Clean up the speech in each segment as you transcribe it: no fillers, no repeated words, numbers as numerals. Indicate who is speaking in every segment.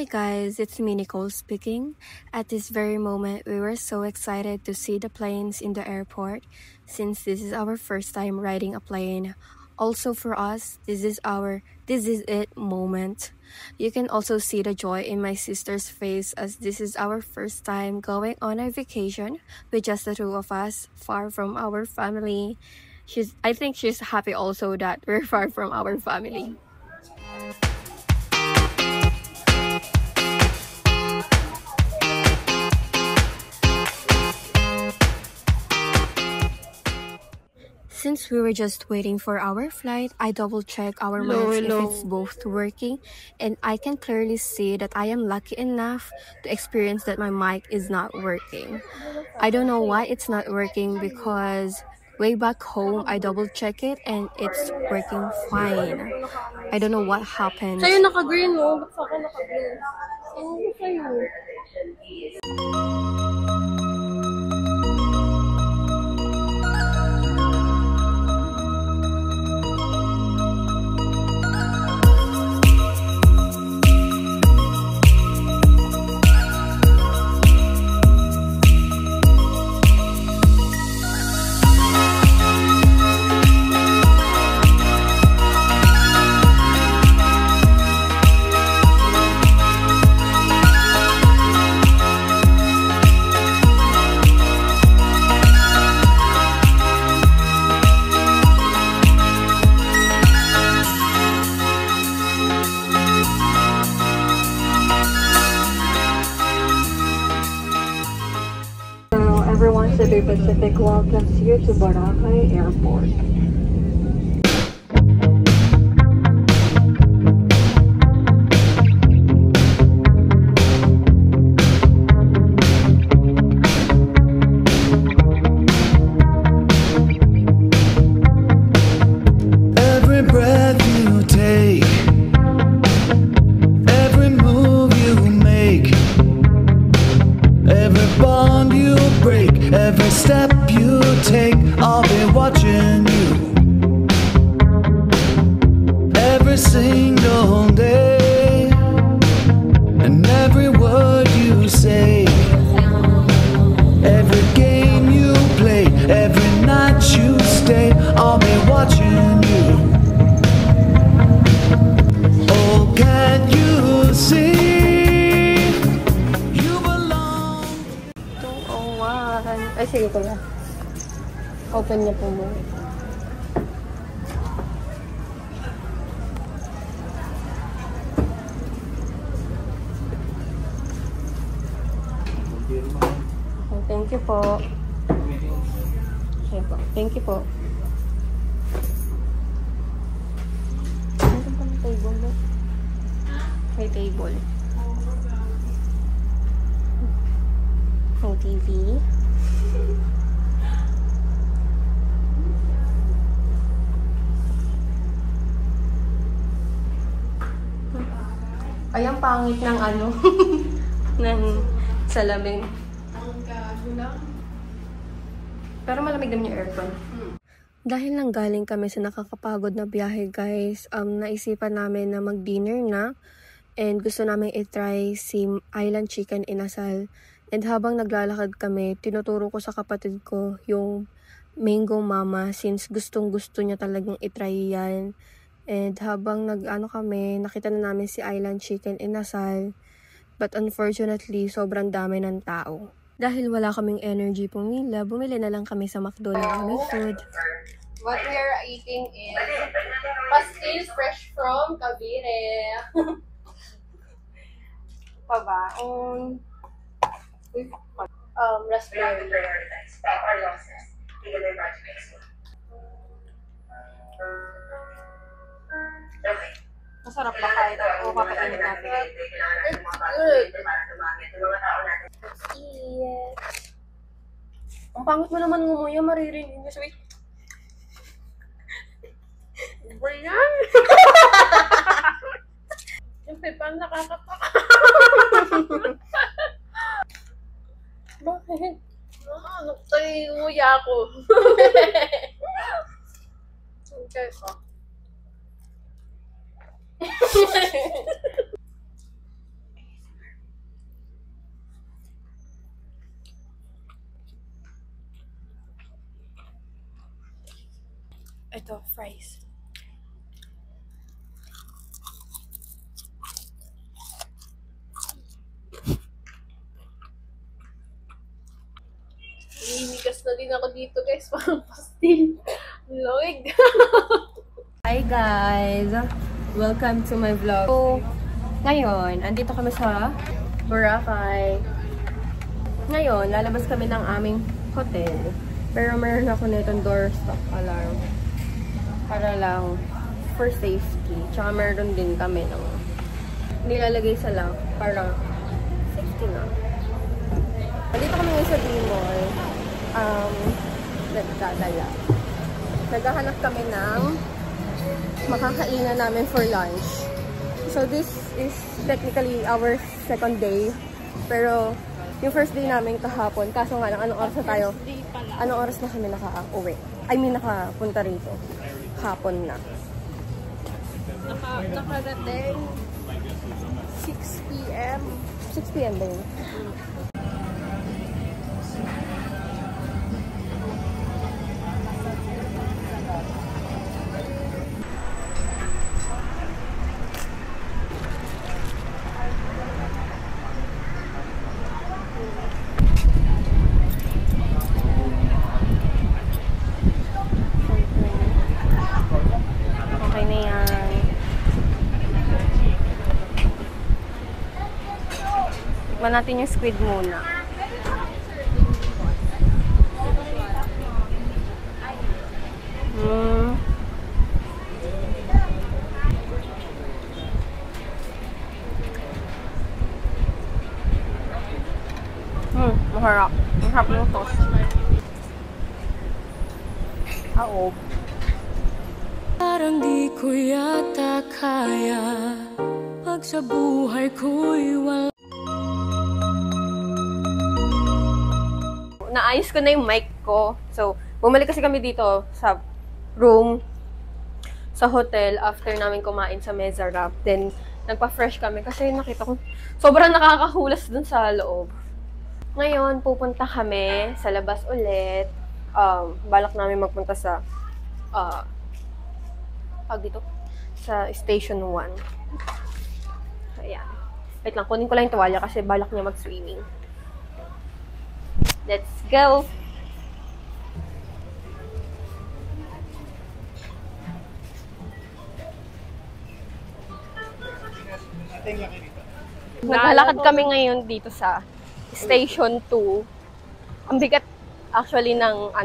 Speaker 1: guys, it's me Nicole speaking. At this very moment, we were so excited to see the planes in the airport since this is our first time riding a plane. Also for us, this is it moment. You can also see the joy in my sister's face as this is our first time going on a vacation with just the two of us, far from our family. I think she's happy also that we're far from our family. Since we were just waiting for our flight, I double-checked our mics if it's both working, and I can clearly see that I am lucky enough to experience that my mic is not working. I don't know why it's not working because way back home, I double-checked it and it's working fine. I don't know what happened.
Speaker 2: Sa'yo naka-green, no? Ba't sa akin naka-green? Sa'yo.
Speaker 1: Everyone, Cebu Pacific welcomes you to Boracay Airport.
Speaker 3: Every breath you take, every move you make, every bond you break, every step you take, I'll be watching you. Every single day, and every word you say, every game you play, every night you stay, I'll be watching you. Oh, can you see? You belong.
Speaker 2: 201. Ay, sige ko na. Open niya po muna. Okay, thank you po. Okay po. Thank you po. Ano pa ng table mo? May table. May TV. Ay, ang pangit ng ano, ng salamin. Pero malamig naman yung aircon.
Speaker 1: Dahil nang galing kami sa nakakapagod na biyahe guys, naisipan namin na mag-dinner na. And gusto namin i-try si Island Chicken Inasal. And habang naglalakad kami, tinuturo ko sa kapatid ko yung Mango Mama since gustong-gusto niya talagang i-try yan. And habang kami, nakita na namin si Island Chicken Inasal. But unfortunately, sobrang dami ng tao. Dahil wala kaming energy pumila, bumili na lang kami sa McDo ng aming food.
Speaker 2: What we are eating is pastil fresh from Cavite. Pabaon. Raspberry. Masarap ba kahit o papainit natin? It's good. Let's eat. Ang pangit mo naman ngumuya, maririnig niyo. Sabi, Brian! Yung pepan nakakatak. Bakit? Nagtay-nguya ako. Okay, so. Ito, fries. Hinihigas na din ako dito guys, parang pastil. Loig.
Speaker 1: Hi guys! Welcome to my vlog. So, ngayon, andito kami sa Boracay. Ngayon, lalabas kami ng aming hotel. Pero meron ako nitong doorstop alarm. Para lang for safety. Tsaka meron din kami ng nilalagay sa lock para safety na. Andito kami ngayon sa D-Mall. Nagdadala. Naghahanap kami ng makakainan namin for lunch. So this is technically our second day. Pero yung first day namin kahapon, kaso nga lang, anong oras na tayo? Anong oras na kami naka-uwi? I mean, nakapunta rito. Hapon na.
Speaker 2: Nakarating 6 p.m.
Speaker 1: 6 p.m. ba yun? Okay na yan. Tikman natin yung squid muna. Masarap. Masarap yung sauce. Oo.
Speaker 4: Parang di ko yata kaya pag sa buhay ko'y wala.
Speaker 1: Naayos ko na yung mic ko. So, bumalik kasi kami dito sa room sa hotel after namin kumain sa Mezarab. Then, nagpa-fresh kami kasi nakita ko sobrang nakakahulas dun sa loob. Ngayon, pupunta kami sa labas ulit. Balak namin magpunta sa dito sa Station 1. Ayan. Wait lang, kunin ko lang yung tuwalya kasi balak niya mag-swimming. Let's go! Naglalakad kami ngayon dito sa Station 2. Ang bigat actually ng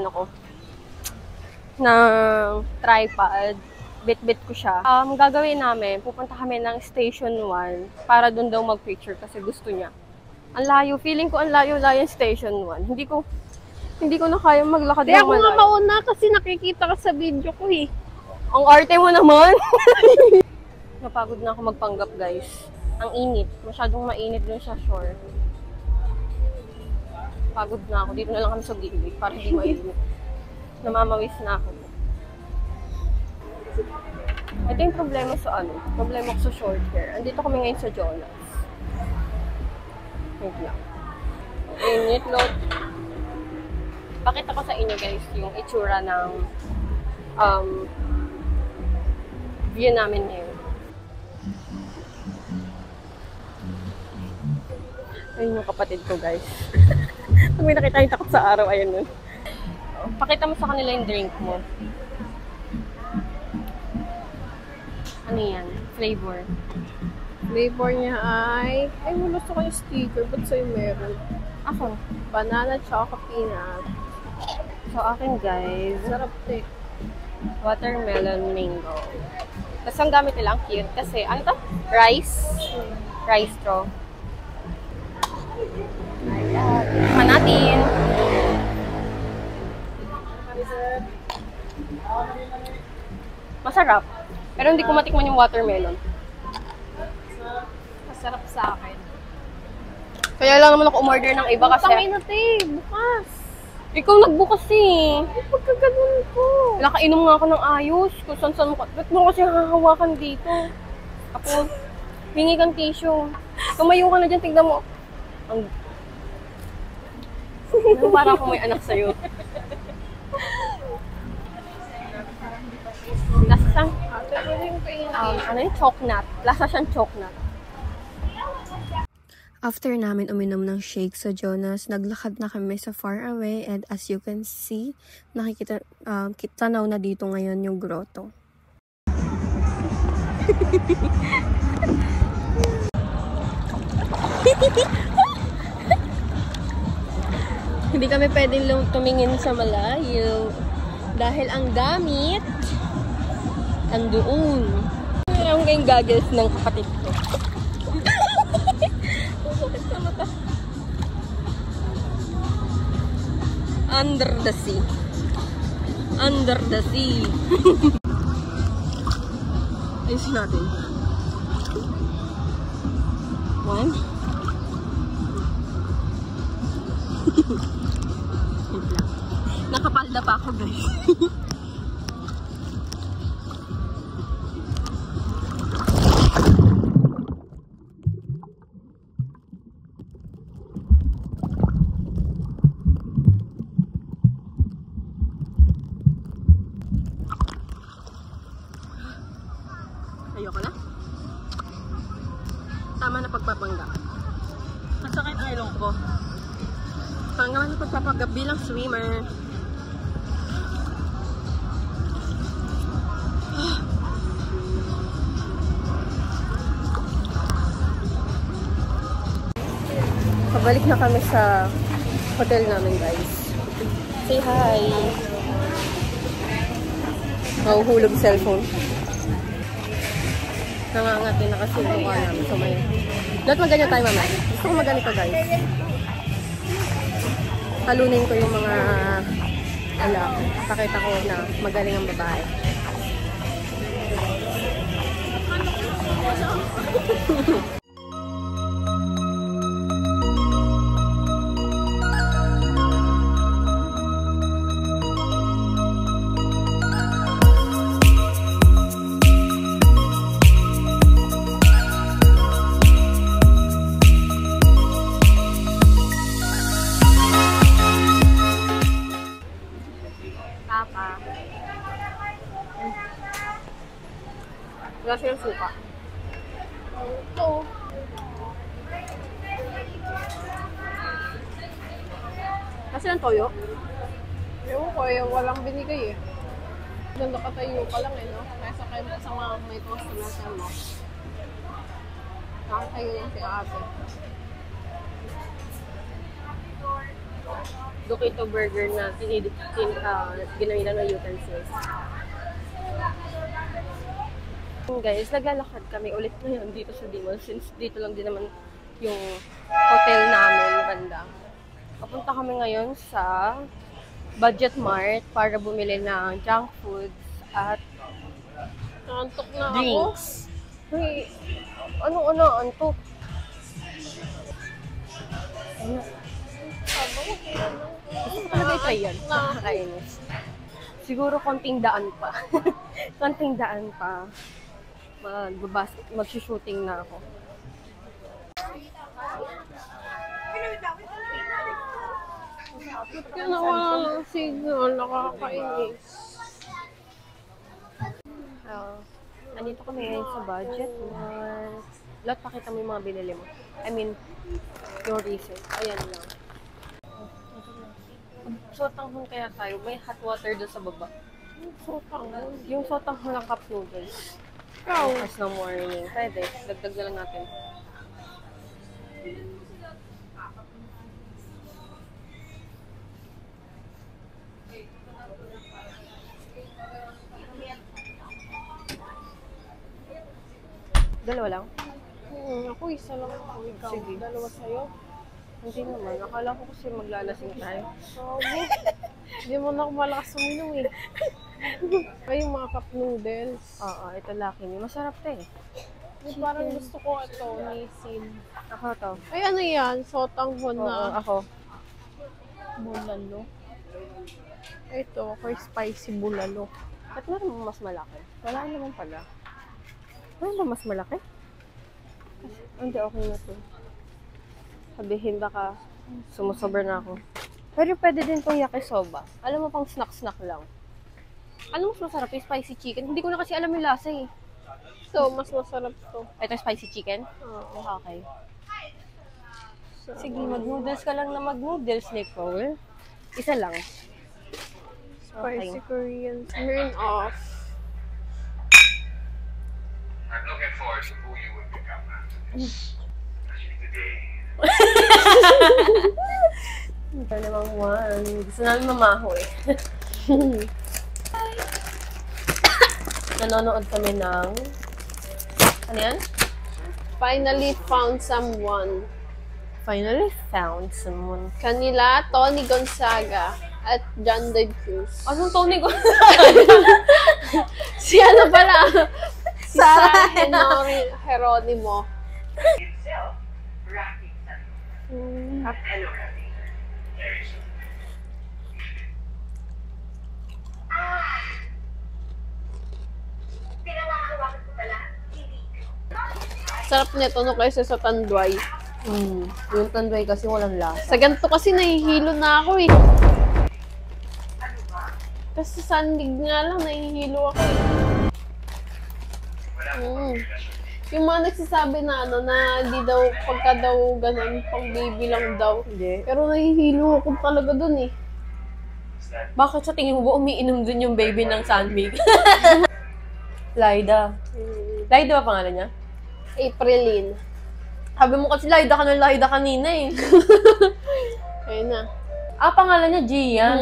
Speaker 1: ng tripod. Bit-bit ko siya. Gagawin namin, pupunta kami ng Station 1 para doon daw mag-picture kasi gusto niya. Ang layo. Feeling ko ang layo-layo yung Station 1. Hindi ko na kaya maglakad ng malayo.
Speaker 2: Di ako nga mauna kasi nakikita ka sa video ko eh.
Speaker 1: Ang arte mo naman! Napagod na ako magpanggap, guys. Ang init. Masyadong mainit dun sa shore. Pagod na ako. Dito na lang kami sa gilid para hindi mainit. Namamawis na ako. Ito yung problema sa problema ko sa short hair. Andito kami ngayon sa Jonas. Wait lang. Init, lot. Pakita ko sa inyo, guys, yung itsura ng view namin ngayon. Ayun yung kapatid ko, guys. Pag may nakita yung takot sa araw, ayun nun. Pakita mo sa kanila yung drink mo. Ano yan? Flavor.
Speaker 2: Flavor niya ay gusto ko yung sticker. Ba't sa'yo meron?
Speaker 1: Ako.
Speaker 2: Banana, chocolate, peanut.
Speaker 1: So, akin, guys.
Speaker 2: Sarap eh.
Speaker 1: Watermelon mango. Tapos ang gamit nila, ang cute. Kasi, ano to? Rice. Rice straw. Ayan. Tikman natin. Masarap. Pero hindi ko matikman yung watermelon.
Speaker 2: Masarap sa akin.
Speaker 1: Kaya lang naman ako umorder ng iba kasi...
Speaker 2: Tangin na bukas.
Speaker 1: Ikaw nagbukas eh.
Speaker 2: Pagkaganon ko.
Speaker 1: Nakainom nga ako ng ayos. Kung saan mo ka... Ba't mo kasi hahawakan dito? Ako, hingi kang tissue. Tumayo ka na dyan, tignan mo. Ang... Parang ako may anak sa'yo. Lasa siyang,
Speaker 2: Ate, pwede yung kainin.
Speaker 1: ano yung chocolate. Lasa siyang chocolate. After namin uminom ng shake sa Jonas, naglakad na kami sa far away and as you can see, nakikita, tanaw na dito ngayon yung grotto. Hindi kami pwedeng tumingin sa malayo dahil ang gamit andoon. Mayroon kayong goggles ng kapatid ko. Bakit sa mata? Under the sea. Under the sea. Ayusin natin. One. Nakapalda pa ako, guys. Ayoko na. Tama na pagpapangga.
Speaker 2: Masakit ang ilong ko.
Speaker 1: Tama na pagpapangga bilang swimmer. Pabalik na kami sa hotel namin, guys. Say hi! Mahuhulog cellphone. Nangangatin na kasi yung mukha namin. So, may... Dapat maganyan tayo, mama. Gusto ko maganito, guys. Talunin ko yung mga... pakita ko na magaling ang babae. Wala silang suka.
Speaker 2: Ito.
Speaker 1: Kasi ang toyo.
Speaker 2: Ewan ko eh, walang binigay eh. Ganda katayo pa lang eh, no? Kaysa kayo sa mga may customer sa mo. Nakatayo lang si ate.
Speaker 1: Dukito burger na ginawin na ng utensils. Guys, naglalakad kami ulit ngayon dito sa Dimol since dito lang din naman yung hotel namin banda. Papunta kami ngayon sa Budget Mart para bumili ng junk foods at
Speaker 2: Nakantok na ako.
Speaker 1: drinks. Hey, ano, antok? Gusto ko talaga i-try yan. Nakakainis. Siguro konting daan pa. Konting daan pa. Mag-shooting na ako.
Speaker 2: Ba't ka nawala ng signal? Nakakainis.
Speaker 1: Andito kami ngayon sa Budget Mart. Lot, pakita mo yung mga binili mo. I mean, yung recent. Ayan lang. Sotanghon kaya tayo. May hot water doon sa baba.
Speaker 2: Sotanghon.
Speaker 1: Yung sotanghon ng cup noodles.
Speaker 2: Ikaw.
Speaker 1: Bukas ng morning. Pwede. Dagdag na lang natin. Dalawa lang?
Speaker 2: Ako isa lang ako. Ikaw.
Speaker 1: Sige.
Speaker 2: Dalawa sa'yo.
Speaker 1: Hindi naman. Akala ko kasi maglalasing tayo.
Speaker 2: Sabi. Hindi mo na ako malakas uminom eh. Ay, yung mga cup noodles.
Speaker 1: Oo, ito laki niyo. Masarap to eh.
Speaker 2: Yung parang gusto ko ito, Nissin.
Speaker 1: Ako to.
Speaker 2: Ay, ano yan? Sotanghon
Speaker 1: Oo,
Speaker 2: na
Speaker 1: ako.
Speaker 2: bulalo. Ito, ako spicy bulalo.
Speaker 1: At meron mo mas malaki? Wala naman pala. Meron ba mas malaki? Hindi, okay na to. Sabihin baka sumusobra na ako. Pero pwede din tong yakisoba. Alam mo, pang snack-snack lang.
Speaker 2: Ano mas masarap yung spicy chicken? Hindi ko na kasi alam yung lasa eh. So, mas masarap to.
Speaker 5: Ito spicy chicken?
Speaker 2: Oo.
Speaker 5: Okay. Sige, mag-noodles ka lang na mag-noodles, Nicole. Isa lang.
Speaker 2: Spicy Korean. Turn off.
Speaker 6: I'm looking forward to who you would become after this. Especially today.
Speaker 5: Ito namang one. Gusto namin mamaho eh. Nanonood kami ng... Ano yan?
Speaker 2: Finally found someone.
Speaker 5: Finally found someone.
Speaker 2: Kanila, Tony Gonzaga at John Lloyd Cruz.
Speaker 5: Anong Tony ko?
Speaker 2: Si ano pala? Si Sarah Geronimo.
Speaker 6: Himself, Rocky Santos. Hello, Rocky. Very soon.
Speaker 2: Sarap nito no kaysa sa tanduay.
Speaker 5: Yung tanduay kasi walang lasa.
Speaker 2: Sa ganito kasi nahihilo na ako eh. Kasi sa sandig nga lang nahihilo ako eh. Yung mga nagsasabi na ano na di daw pagka daw ganun pang baby lang daw.
Speaker 5: Hindi.
Speaker 2: Pero nahihilo ako talaga dun eh.
Speaker 5: Bakit sa tingin mo ba umiinom dun yung baby ng Sunmig? Laida. Laida ba pangalan niya?
Speaker 2: Aprilin.
Speaker 5: Sabi mo kasi Laida ka ng Laida kanina eh.
Speaker 2: Ayun na.
Speaker 5: Pangalan niya Gian.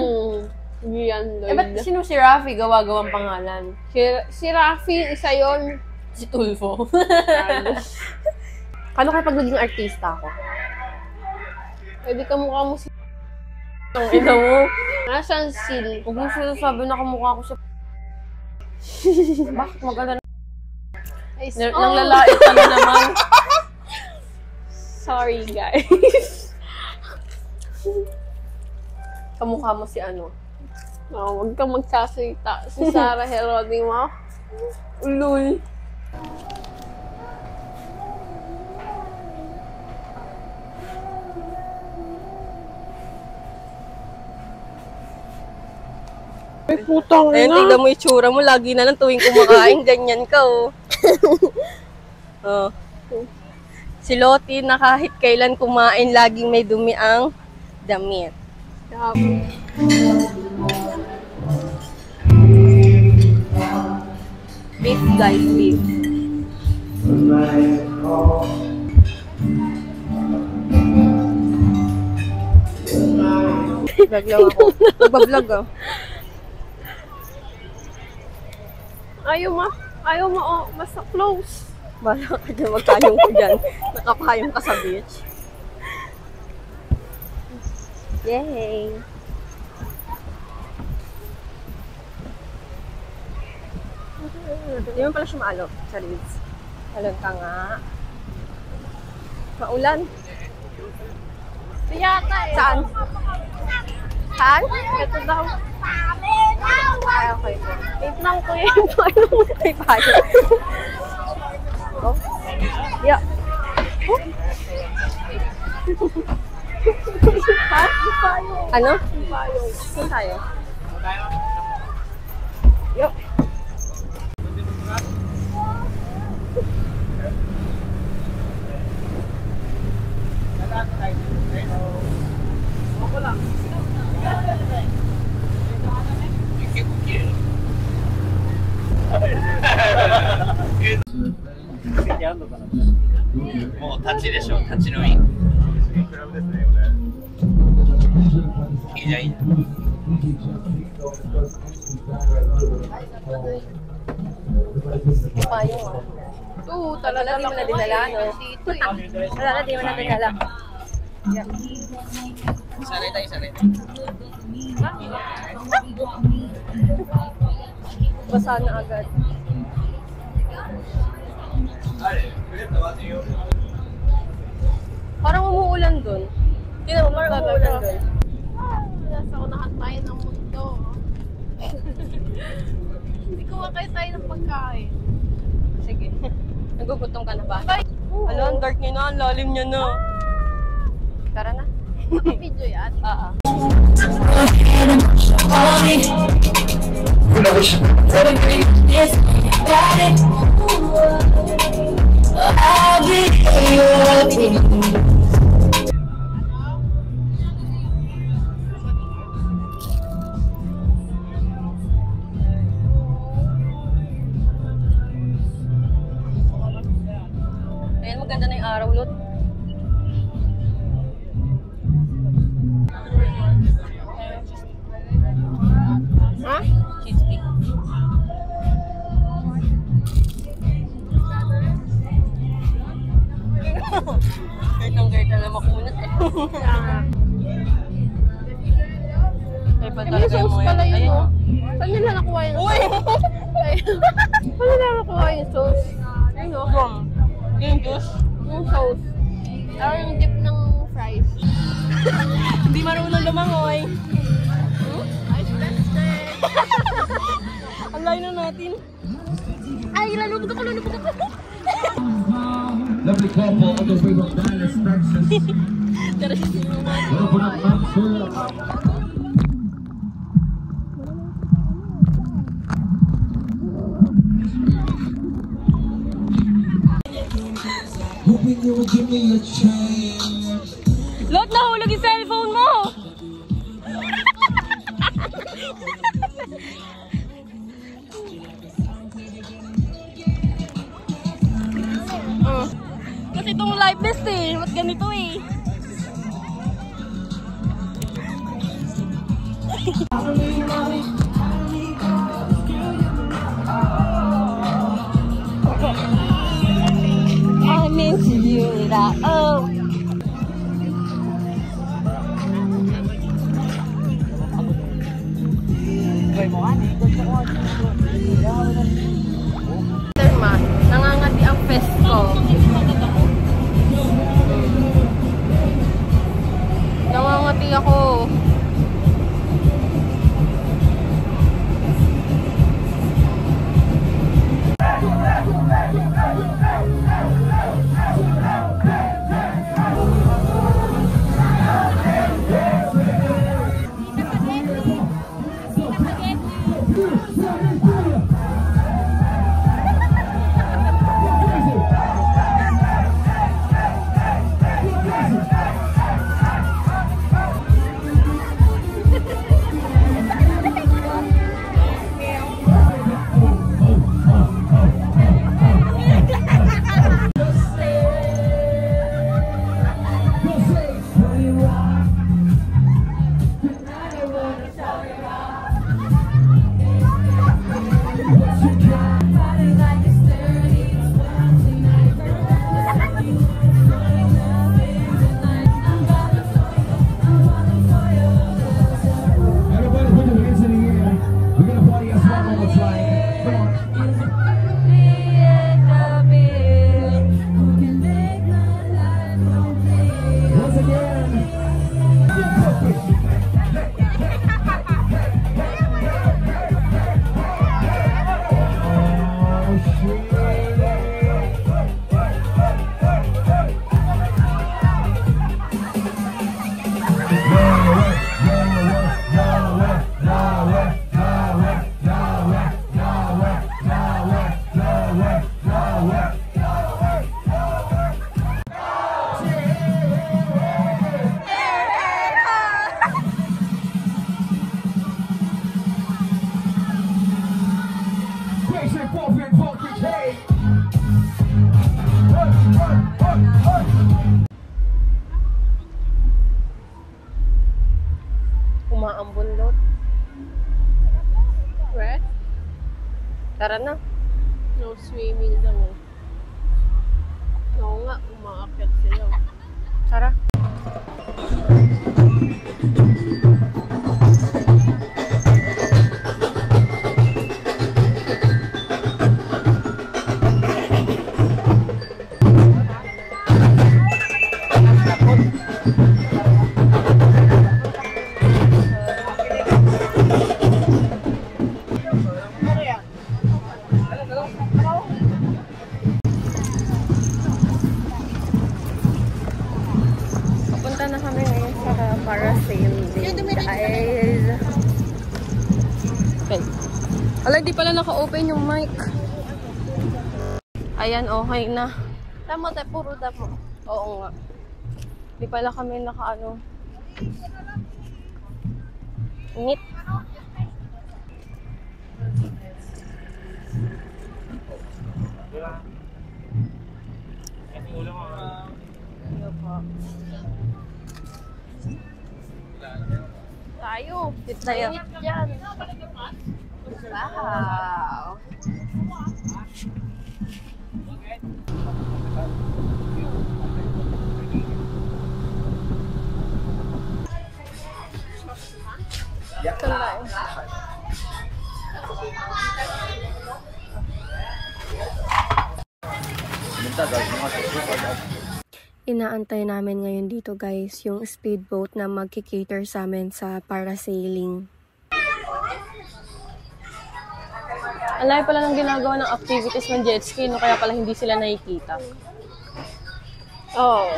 Speaker 2: Gian
Speaker 5: Eh, ba't
Speaker 2: Lloyd.
Speaker 5: sino si Rafi gawa-gawang pangalan?
Speaker 2: Si Rafi, isa yon.
Speaker 5: Si Tulfo. Paano kaya pag naging artista ako?
Speaker 2: Pwede ka mukha mo si...
Speaker 5: Ang ina mo.
Speaker 2: Nasaan Sil?
Speaker 5: Huwag mo sinasabi na kamukha ko siya. Bakit maganda na? Nang lalait ka na naman.
Speaker 2: Sorry, guys.
Speaker 5: Kamukha mo si ano?
Speaker 2: Oh, huwag kang magsasalita. Si Sarah Geronimo.
Speaker 5: Ulul.
Speaker 2: Ay, putang
Speaker 5: Ayun, tignan mo yung tsura mo. Lagi na lang tuwing kumakain, ganyan ka, oh. Oh. Si Lottie na kahit kailan kumain, laging may dumi ang damit. Beef, guys, beef. Vlog lang ako. Nagbablog, oh.
Speaker 2: Ayaw mo, oh, mas close.
Speaker 5: Bala ka dyan, magkayong ko dyan. Nakapayong ka sa beach. Yay! Hindi mo pala siya maalo sa reels. Halog ka nga. Maulan.
Speaker 2: Yata eh.
Speaker 5: Saan? Saan?
Speaker 2: Ito daw.
Speaker 5: Ay, okay.
Speaker 2: Wait lang ko yun. Paano mo?
Speaker 5: May payo. Oh. Yeah.
Speaker 2: Ha? Payo.
Speaker 5: Ano?
Speaker 2: Payo.
Speaker 5: Saan tayo? Yo.
Speaker 6: もう立ちでしょ、立ちのみ。いいじゃん、いいじゃん。
Speaker 5: Payo ah.
Speaker 2: Oo, talaga
Speaker 5: Wala, di mo na dinala, no?
Speaker 2: Dito eh.
Speaker 5: Wala na, di mo na dinala. Yeah.
Speaker 6: Sanay tayo, sanay.
Speaker 5: Basa na agad. Parang umuulan dun. Tingnan mo, parang umuulan dun.
Speaker 2: Nasa unahan tayo ng mundo. Hindi ko makaya tayo ng pagkain.
Speaker 5: Sige. Nagugutom ka na ba?
Speaker 2: Ay,
Speaker 5: Alo, ang dark niya na, ang lalim niya na. Tara na.
Speaker 2: video yan.
Speaker 5: Oo. Ayan, maganda na yung araw, Lot.
Speaker 2: Ha?
Speaker 5: Cheese stick. Gertang-gerta na makunat eh. Ay, pa
Speaker 2: May
Speaker 5: talaga
Speaker 2: sauce
Speaker 5: mo
Speaker 2: pala
Speaker 5: yan.
Speaker 2: yun,
Speaker 5: Ayun.
Speaker 2: oh. Saan nila nakuha yung
Speaker 5: Uy!
Speaker 2: Saan nila nakuha yung sauce? Ayun, oh.
Speaker 5: From green juice.
Speaker 2: Yung sauce. Or yung dip ng fries.
Speaker 5: Hindi marunong lumangoy.
Speaker 2: Ice tested.
Speaker 5: Ang layo na natin.
Speaker 2: Ay, lalubog ako.
Speaker 3: Lovely couple on the way from Dallas, Texas.
Speaker 5: Tara siya sila natin.
Speaker 3: Open up Knoxville. Hoping you will give me a chance.
Speaker 5: Lot, nahulog yung cellphone mo! Kasi itong live best eh. Ba't ganito eh? I miss you, oh.
Speaker 2: Terma, nangangati ang fest ko. Nangangati ako.
Speaker 3: Everybody put your hands in the air. We're gonna party as one more time. Come on. Once again.
Speaker 2: Umaambon, Lot. Where?
Speaker 5: Tara na.
Speaker 2: No swimming lang eh. Oo nga, umaakyat sila.
Speaker 5: Tara.
Speaker 1: Punta na kami ngayon sa parasailing.
Speaker 5: Ala, di pala naka-open yung mic. Ayan, okay na.
Speaker 2: Tama tayo, puro damo.
Speaker 5: Oo nga. Di pala kami naka-ano. Init.
Speaker 2: Tayo.
Speaker 5: Sit tayo.
Speaker 2: Init dyan. Wow.
Speaker 1: Inaantay namin ngayon dito guys, yung speedboat na magki-cater sa amin sa parasailing.
Speaker 5: Alay pala ng ginagawa ng activities ng jet ski, no? Kaya pala hindi sila nakikita.
Speaker 2: Oo.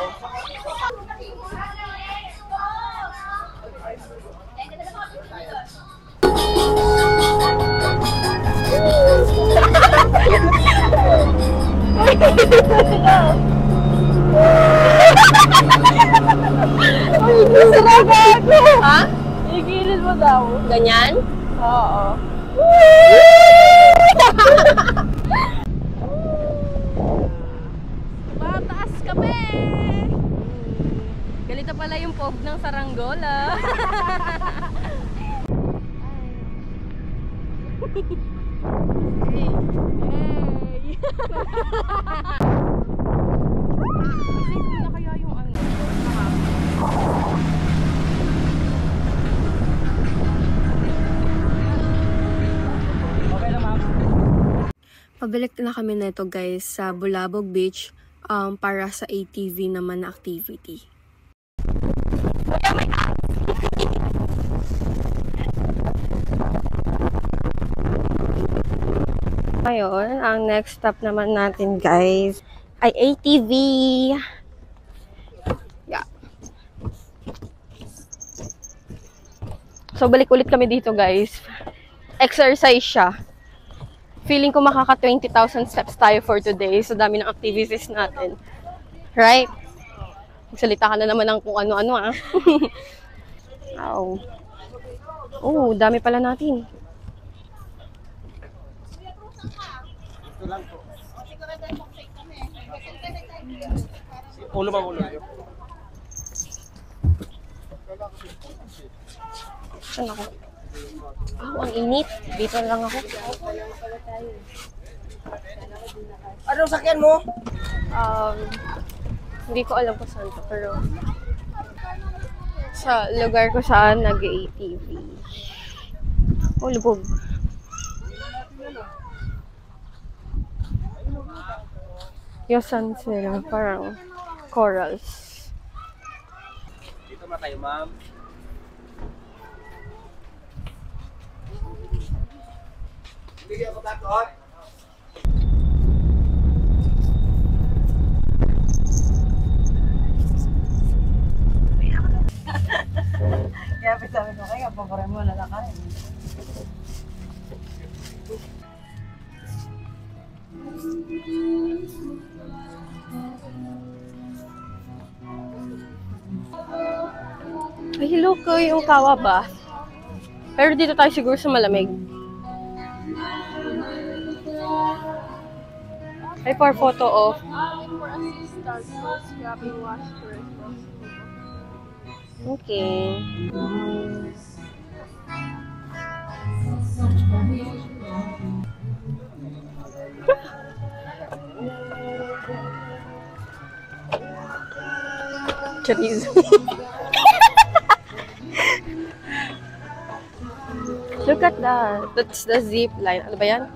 Speaker 5: Ha?
Speaker 2: Igilid mo daw.
Speaker 5: Ganyan?
Speaker 2: Oo. Mataas kami!
Speaker 5: Ganito pala yung pog ng saranggola. Hindi na kaya yung ano.
Speaker 1: Pabalik na kami nito guys sa Bulabog Beach para sa ATV naman na activity.
Speaker 5: Ngayon, ang next stop naman natin guys ay ATV. Yeah. So balik ulit kami dito guys. Exercise siya. Feeling ko makaka 20,000 steps tayo for today. So dami ng activities natin. Right? Magsalita ka na naman ng kung ano-ano ah. Wow. Oh, dami pala natin.
Speaker 6: Ulo ba ulo?
Speaker 5: Saan ako? Oh, ang init. Dito lang ako.
Speaker 2: Anong sakyan mo?
Speaker 5: Hindi ko alam kung saan to, pero sa lugar ko saan nag-ATV. Oh, lubog. Yosan sila, parang corals.
Speaker 6: Dito na tayo, ma'am. Bigyan ko takot.
Speaker 2: Kaya sabi ko kayo, paborem mo na lang kayo.
Speaker 5: Ay, hello ko yung kawa ba? Pero dito tayo siguro sa malamig. Ay, for photo of.
Speaker 2: For assistance, first grabbing wash first.
Speaker 5: Okay. Chorizo. Look at that. That's the zip line. Ano ba yan?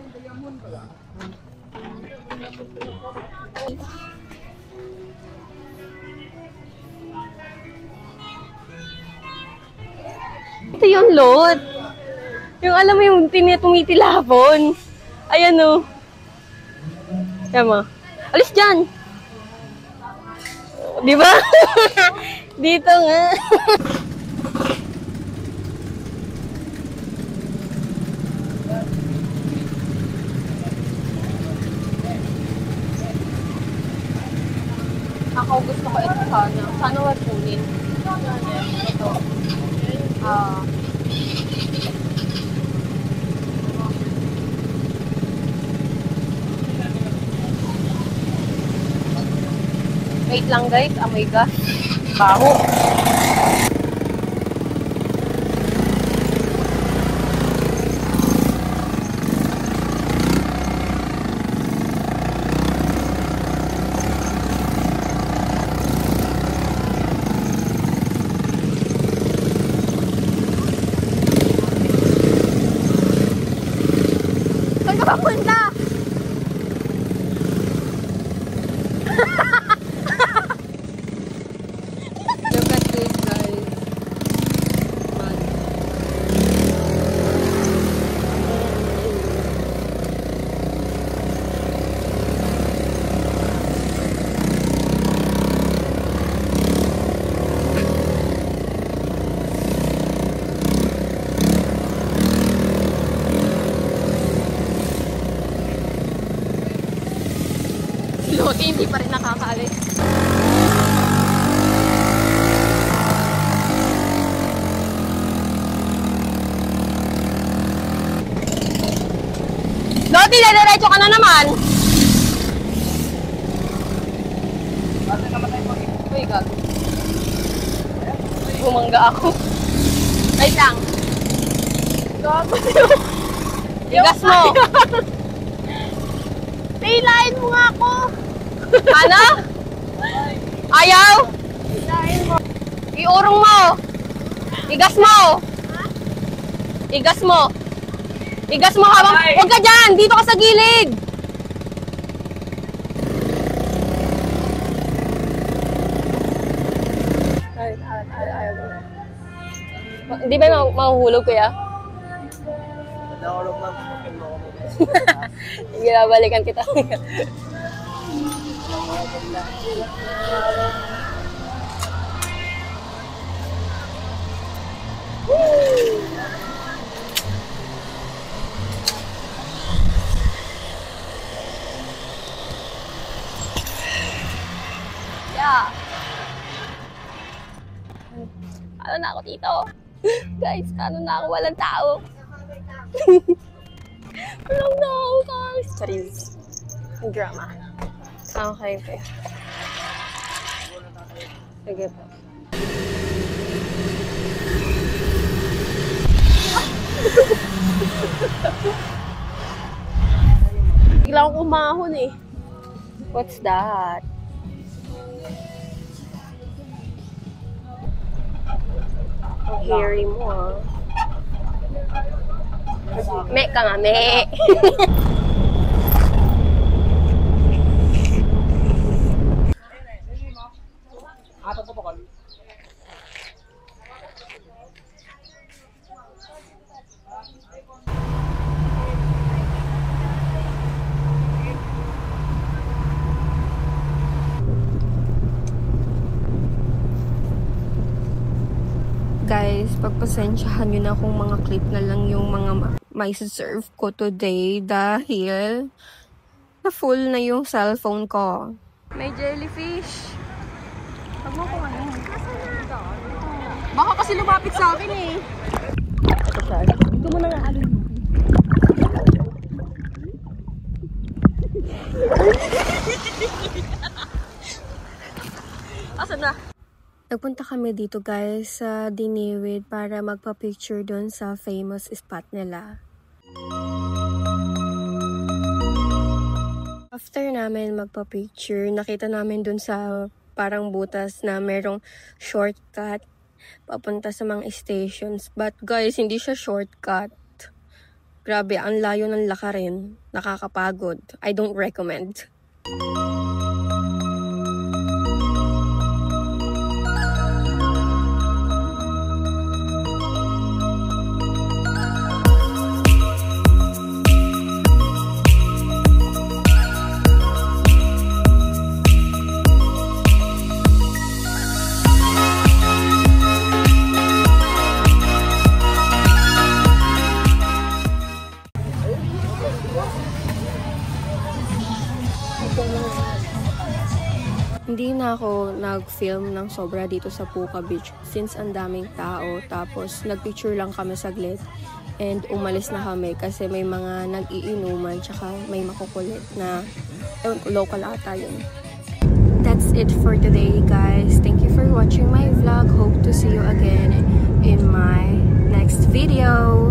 Speaker 5: Ito yung lot. Yung alam mo yung tumitilapon. Ayan o. Tama. Alis dyan. Di ba? Dito nga. Wait lang guys, amoy gas. Baho.
Speaker 2: Saan ka papunta?
Speaker 1: Look at this, guys. Man.
Speaker 5: Loti, hindi pa rin nakakaalis. Loti, diretso ka na naman. Uy, gago. Bumangga ako. Wait lang. Gago. Igas mo.
Speaker 2: Paylain mo nga ako!
Speaker 5: Ano? Ayaw? Iurong mo. Igas mo. Igas mo. Igas mo habang... Huwag ka dyan! Dito ka sa gilid! Di ba mahuhulog kuya?
Speaker 7: Nahulog lang.
Speaker 5: Sige, balikan kita. Yeah. Ano na ako dito? Guys, ano na ako? Walang tao. Walang tao, guys. Charis. Drama. Okay, okay. Sige po.
Speaker 2: Bigla akong umahon eh.
Speaker 5: What's that? Ang hairy mo ah. Me ka nga, me.
Speaker 1: Guys, pagpasensyahan nyo na kung mga clip na lang yung mga may serve ko today dahil na full na yung cellphone ko.
Speaker 5: May jellyfish. Huwag mo kung ano. Baka kasi lumapit sa akin eh. Ito mo na nga alin. Asan na?
Speaker 1: Nagpunta kami dito guys sa Diniwid para magpa-picture doon sa famous spot nila. After namin magpa-picture, nakita namin doon sa parang butas na merong shortcut papunta sa mga stations. But guys, hindi siya shortcut. Grabe, ang layo ng lakarin. Nakakapagod. I don't recommend. hindi na ako nag-film ng sobra dito sa Puka Beach since ang daming tao. Tapos nagpicture lang kami saglit and umalis na kami kasi may mga nag-iinuman tsaka may makukulit na local ata yun. That's it for today, guys. Thank you for watching my vlog. Hope to see you again in my next video.